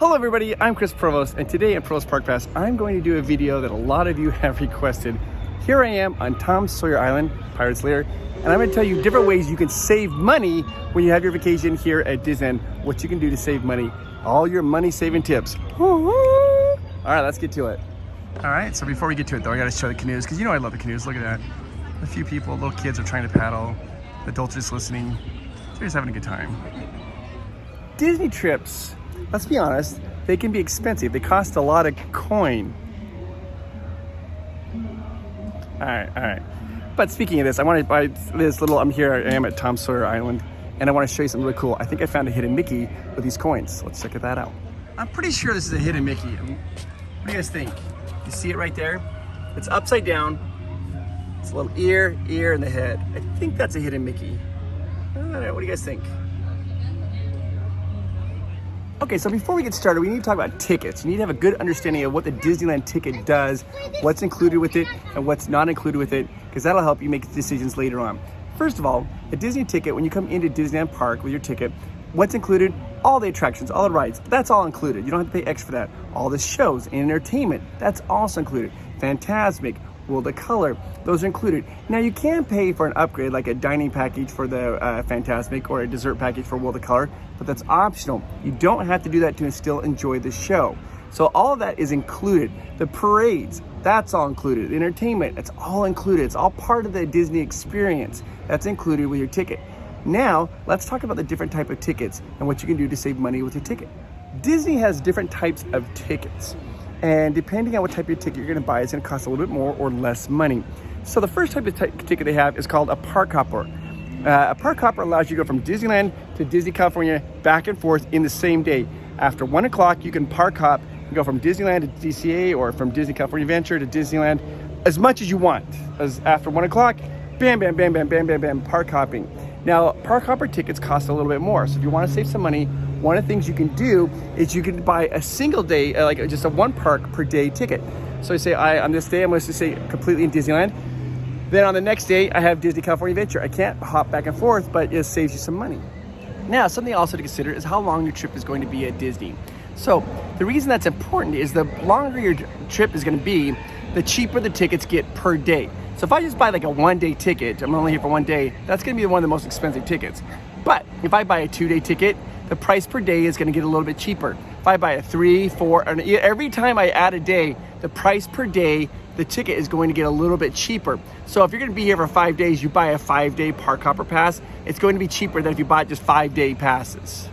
Hello everybody, I'm Chris Provost, and today at Provost Park Pass, I'm going to do a video that a lot of you have requested. Here I am on Tom Sawyer Island, Pirates Lair, and I'm going to tell you different ways you can save money when you have your vacation here at Disneyland, what you can do to save money, all your money-saving tips. All right, let's get to it. All right, so before we get to it though, I got to show the canoes, because you know I love the canoes. Look at that. A few people, little kids are trying to paddle, adults are just listening. They're just having a good time. Disney trips, let's be honest, they can be expensive. They cost a lot of coin. All right. But speaking of this, I want to buy this little, I am at Tom Sawyer Island, and I want to show you something really cool. I think I found a hidden Mickey with these coins. Let's check that out. I'm pretty sure this is a hidden Mickey. What do you guys think? You see it right there? It's upside down. It's a little ear, and the head. I think that's a hidden Mickey. I don't know, what do you guys think? Okay, so before we get started, we need to talk about tickets. You need to have a good understanding of what the Disneyland ticket does, what's included with it, and what's not included with it, because that'll help you make decisions later on. First of all, a Disney ticket, when you come into Disneyland Park with your ticket, what's included? All the attractions, all the rides, that's all included. You don't have to pay extra for that. All the shows and entertainment, that's also included. Fantasmic, World of Color, those are included. Now you can pay for an upgrade like a dining package for the Fantasmic or a dessert package for World of Color, but that's optional. You don't have to do that to still enjoy the show. So all of that is included. The parades, that's all included. The entertainment, it's all included. It's all part of the Disney experience. That's included with your ticket. Now, let's talk about the different type of tickets and what you can do to save money with your ticket. Disney has different types of tickets. And depending on what type of ticket you're gonna buy, it's gonna cost a little bit more or less money. So the first type of ticket they have is called a park hopper. A park hopper allows you to go from Disneyland to Disney California back and forth in the same day. After 1 o'clock, you can park hop and go from Disneyland to DCA or from Disney California Adventure to Disneyland as much as you want. As after 1 o'clock, bam, park hopping. Now, park hopper tickets cost a little bit more. So if you wanna save some money, one of the things you can do is you can buy a single day, like just a one park per day ticket. So you say, on this day, I'm going to stay completely in Disneyland. Then on the next day, I have Disney California Adventure. I can't hop back and forth, but it saves you some money. Now, something also to consider is how long your trip is going to be at Disney. So the reason that's important is the longer your trip is going to be, the cheaper the tickets get per day. So if I just buy like a one-day ticket, I'm only here for 1 day, that's going to be one of the most expensive tickets. But if I buy a 2-day ticket, the price per day is going to get a little bit cheaper. If I buy a 3, 4, and every time I add a day, the price per day, the ticket is going to get a little bit cheaper. So if you're going to be here for 5 days, you buy a 5-day park hopper pass, it's going to be cheaper than if you bought just 5-day passes.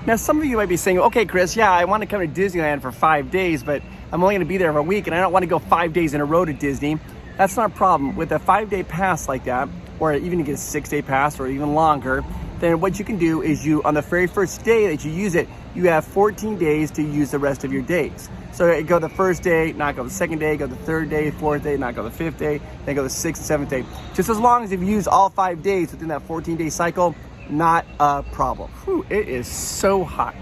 Now, some of you might be saying, okay, Chris, yeah, I want to come to Disneyland for 5 days, but I'm only going to be there for a week, and I don't want to go 5 days in a row to Disney. That's not a problem. With a 5-day pass like that, or even you get a 6-day pass or even longer, then what you can do is on the very first day that you use it, you have 14 days to use the rest of your days. So you go the first day, not go the second day, go the third day, fourth day, not go the fifth day, then go the 6th and 7th day. Just as long as you've used all 5 days within that 14-day cycle, not a problem. Whew, it is so hot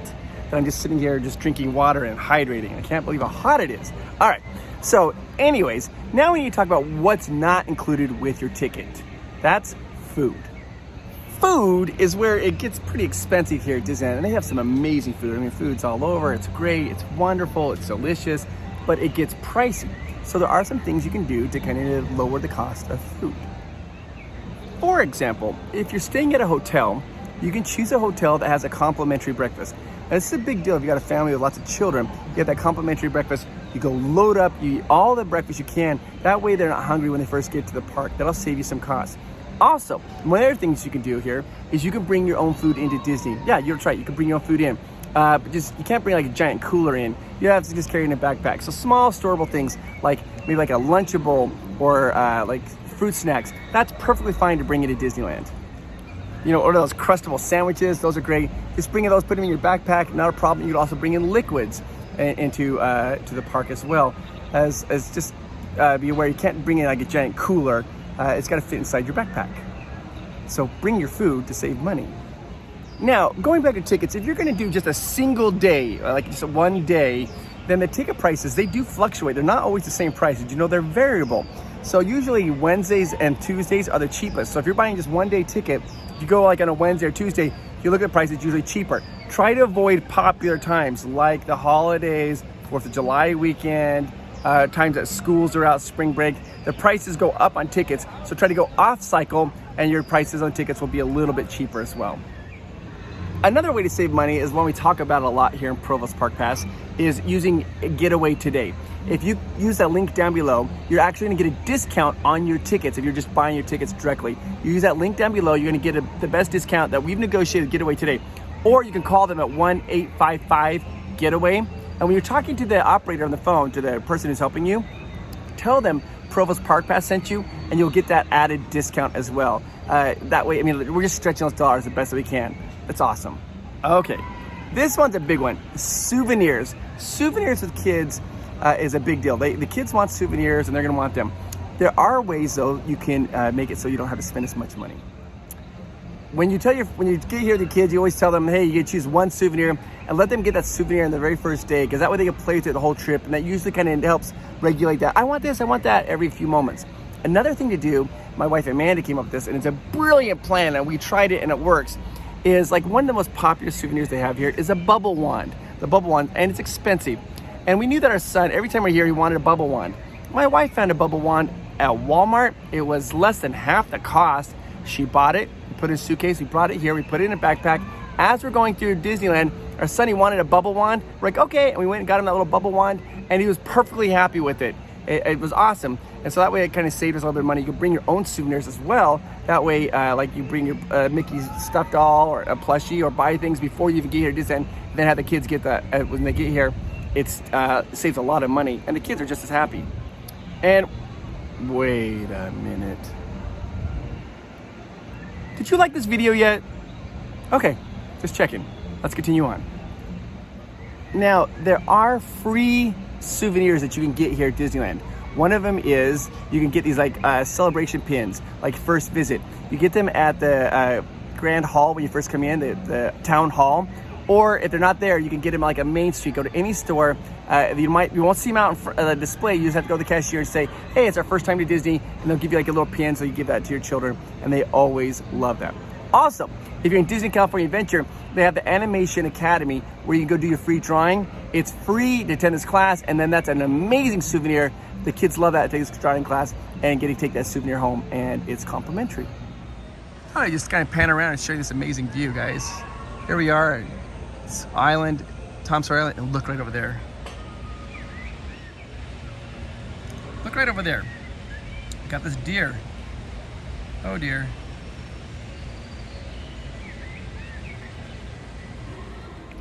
that I'm just sitting here just drinking water and hydrating. I can't believe how hot it is. All right, so anyways, now we need to talk about what's not included with your ticket. That's food. Food is where it gets pretty expensive here at Disneyland, and they have some amazing food. I mean, food's all over, it's great, it's wonderful, it's delicious, but it gets pricey. So there are some things you can do to kind of lower the cost of food. For example, if you're staying at a hotel, you can choose a hotel that has a complimentary breakfast. Now, this is a big deal if you got a family with lots of children. You have that complimentary breakfast, you go load up, you eat all the breakfast you can. That way they're not hungry when they first get to the park. That'll save you some cost. Also, one of the other things you can do here is you can bring your own food into Disney. Yeah, you're right, you can bring your own food in. But you can't bring like a giant cooler in. You have to just carry it in a backpack. So small storable things like maybe like a Lunchable or like fruit snacks, that's perfectly fine to bring into Disneyland. You know, order those Crustable sandwiches, those are great. Just bring those, put them in your backpack, not a problem. You can also bring in liquids into to the park as well. As just be aware, you can't bring in like a giant cooler. It's got to fit inside your backpack. So bring your food to save money. Now, going back to tickets, if you're going to do just a single day, like just a 1 day, then the ticket prices, they do fluctuate. They're not always the same price. Did you know they're variable? So usually Wednesdays and Tuesdays are the cheapest. So if you're buying just 1 day ticket, if you go like on a Wednesday or Tuesday, if you look at the price, it's usually cheaper. Try to avoid popular times like the holidays, 4th of July weekend, times that schools are out, spring break. The prices go up on tickets, so try to go off cycle and your prices on tickets will be a little bit cheaper as well. Another way to save money is one we talk about a lot here in Provost Park Pass is using Getaway Today. If you use that link down below, you're actually gonna get a discount on your tickets if you're just buying your tickets directly. You use that link down below, you're gonna get the best discount that we've negotiated with Getaway Today. Or you can call them at 1-855-GETAWAY. And when you're talking to the operator on the phone, to the person who's helping you, tell them Provost Park Pass sent you, and you'll get that added discount as well. That way, I mean, we're just stretching those dollars the best that we can. That's awesome. Okay, this one's a big one. Souvenirs. Souvenirs with kids is a big deal. The kids want souvenirs and they're gonna want them. There are ways though you can make it so you don't have to spend as much money. When you get here with the kids, you always tell them, hey, you can choose one souvenir and let them get that souvenir on the very first day, because that way they can play with it the whole trip, and that usually kind of helps regulate that. I want this, I want that every few moments. Another thing to do, my wife Amanda came up with this, and it's a brilliant plan, and we tried it and it works, is like one of the most popular souvenirs they have here is a bubble wand. The bubble wand, and it's expensive. And we knew that our son, every time we're here, he wanted a bubble wand. My wife found a bubble wand at Walmart. It was less than half the cost. She bought it, put it in a suitcase, we brought it here, we put it in a backpack. As we're going through Disneyland, our son, he wanted a bubble wand. We're like, okay, and we went and got him that little bubble wand, and he was perfectly happy with it. It was awesome. And so that way it kind of saved us a little bit of money. You can bring your own souvenirs as well. That way, like you bring your Mickey stuffed doll or a plushie, or buy things before you even get here to Disneyland, then have the kids get that when they get here. It saves a lot of money, and the kids are just as happy. And wait a minute. Did you like this video yet? Okay, just checking. Let's continue on. Now, there are free souvenirs that you can get here at Disneyland. One of them is you can get these like celebration pins, like first visit. You get them at the Grand Hall when you first come in, the town hall. Or if they're not there, you can get them like a Main Street. Go to any store. You won't see them out in front of the display. You just have to go to the cashier and say, hey, it's our first time to Disney. And they'll give you like a little pin, so you give that to your children. And they always love that. Also, if you're in Disney California Adventure, they have the Animation Academy where you can go do your free drawing. It's free to attend this class, and then that's an amazing souvenir. The kids love that, take this drawing class and get to take that souvenir home, and it's complimentary. I just kind of pan around and show you this amazing view, guys. Here we are, it's Island, Tom Sawyer Island, and look right over there. Look right over there. We got this deer. Oh dear.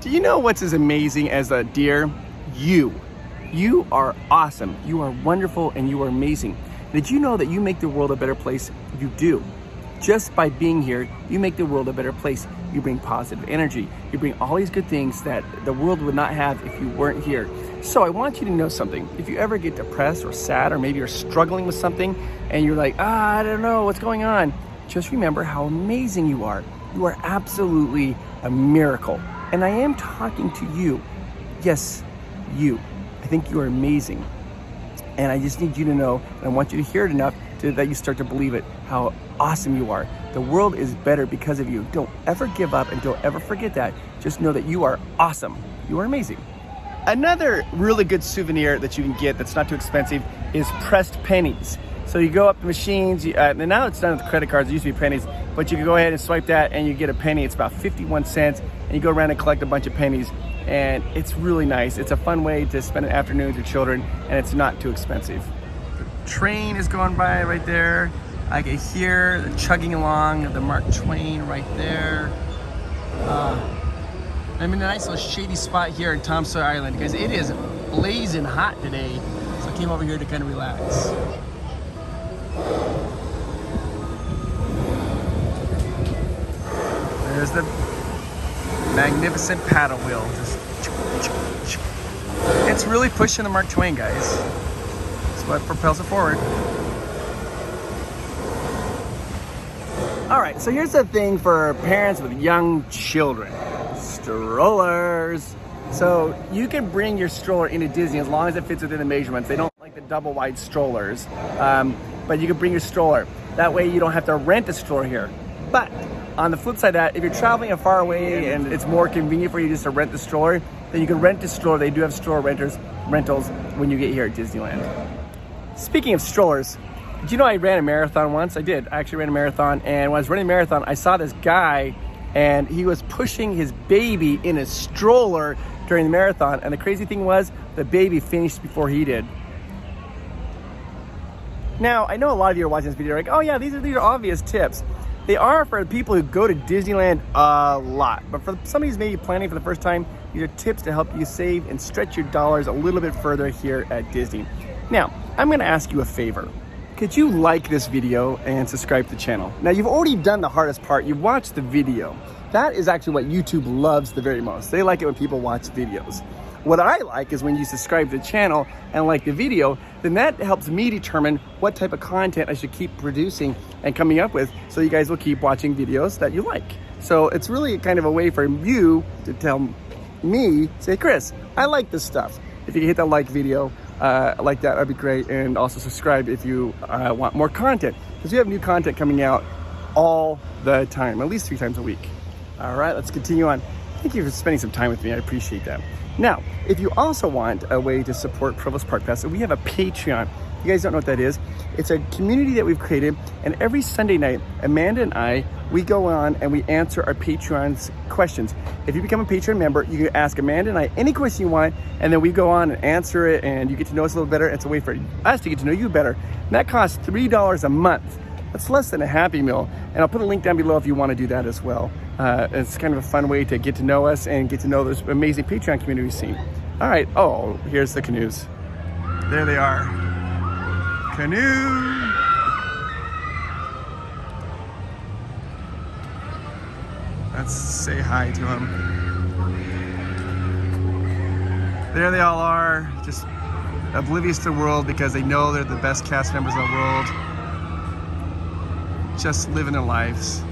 Do you know what's as amazing as a deer? You. You are awesome. You are wonderful, and you are amazing. Did you know that you make the world a better place? You do. Just by being here, you make the world a better place. You bring positive energy. You bring all these good things that the world would not have if you weren't here. So I want you to know something. If you ever get depressed or sad, or maybe you're struggling with something and you're like, I don't know what's going on, just remember how amazing you are. You are absolutely a miracle. And I am talking to you. Yes, you. I think you are amazing. And I just need you to know, and I want you to hear it enough that you start to believe it, how awesome you are. The world is better because of you. Don't ever give up, and don't ever forget that. Just know that you are awesome. You are amazing. Another really good souvenir that you can get that's not too expensive is pressed pennies. So you go up the machines, and now it's done with credit cards. It used to be pennies, but you can go ahead and swipe that and you get a penny. It's about 51 cents, and you go around and collect a bunch of pennies, and it's really nice. It's a fun way to spend an afternoon with your children, and it's not too expensive. The train is going by right there. I can hear the chugging along of the Mark Twain right there. I'm in a nice little shady spot here in Tom Sawyer Island because it is blazing hot today, so I came over here to kind of relax. There's the magnificent paddle wheel. It's really pushing the Mark Twain, guys. It's what propels it forward. All right, so here's the thing for parents with young children. Strollers. So you can bring your stroller into Disney as long as it fits within the measurements. They don't like the double wide strollers, but you can bring your stroller. That way you don't have to rent a stroller here. But On the flip side of that, if you're traveling far away and it's more convenient for you just to rent the stroller, then you can rent the stroller. They do have stroller rentals when you get here at Disneyland. Speaking of strollers, did you know I ran a marathon once? I did. I actually ran a marathon, and when I was running a marathon, I saw this guy, and he was pushing his baby in a stroller during the marathon, and the crazy thing was, the baby finished before he did. Now, I know a lot of you are watching this video like, oh yeah, these are obvious tips. They are for people who go to Disneyland a lot, but for somebody who's maybe planning for the first time, these are tips to help you save and stretch your dollars a little bit further here at Disney. Now, I'm gonna ask you a favor. Could you like this video and subscribe to the channel? Now, you've already done the hardest part. You watched the video. That is actually what YouTube loves the very most. They like it when people watch videos. What I like is when you subscribe to the channel and like the video, then that helps me determine what type of content I should keep producing and coming up with, so you guys will keep watching videos that you like. So it's really kind of a way for you to tell me, say, Chris, I like this stuff. If you can hit that like video, like that'd be great. And also subscribe if you want more content, because we have new content coming out all the time, at least 3 times a week. All right, let's continue on. Thank you for spending some time with me. I appreciate that. Now, if you also want a way to support Provost Park Pass, we have a Patreon. You guys don't know what that is. It's a community that we've created, and every Sunday night, Amanda and I, we go on and we answer our Patreon's questions. If you become a Patreon member, you can ask Amanda and I any question you want, and then we go on and answer it, and you get to know us a little better. It's a way for us to get to know you better. And that costs $3 a month. That's less than a Happy Meal, and I'll put a link down below if you want to do that as well. It's kind of a fun way to get to know us and get to know this amazing Patreon community we've seen. All right, oh, here's the canoes. There they are. Canoe. Let's say hi to them. There they all are, just oblivious to the world because they know they're the best cast members in the world. Just living their lives.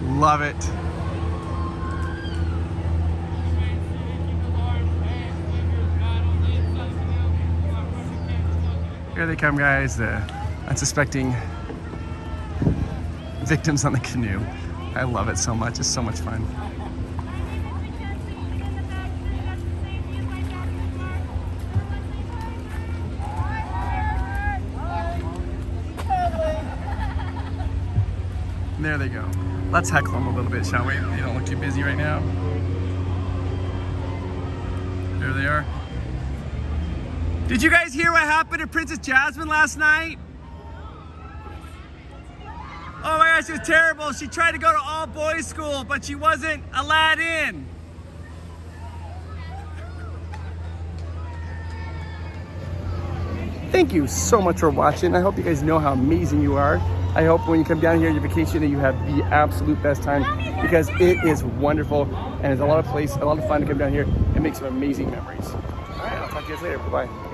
Love it. Here they come, guys, the unsuspecting victims on the canoe. I love it so much. It's so much fun. And there they go. Let's heckle them a little bit, shall we? They don't look too busy right now. There they are. Did you guys hear what happened to Princess Jasmine last night? Oh my gosh, it was terrible. She tried to go to all boys school, but she wasn't allowed in. Thank you so much for watching. I hope you guys know how amazing you are. I hope when you come down here on your vacation that you have the absolute best time, because it is wonderful and it's a lot of fun to come down here and make some amazing memories. All right, I'll talk to you guys later. Bye-bye.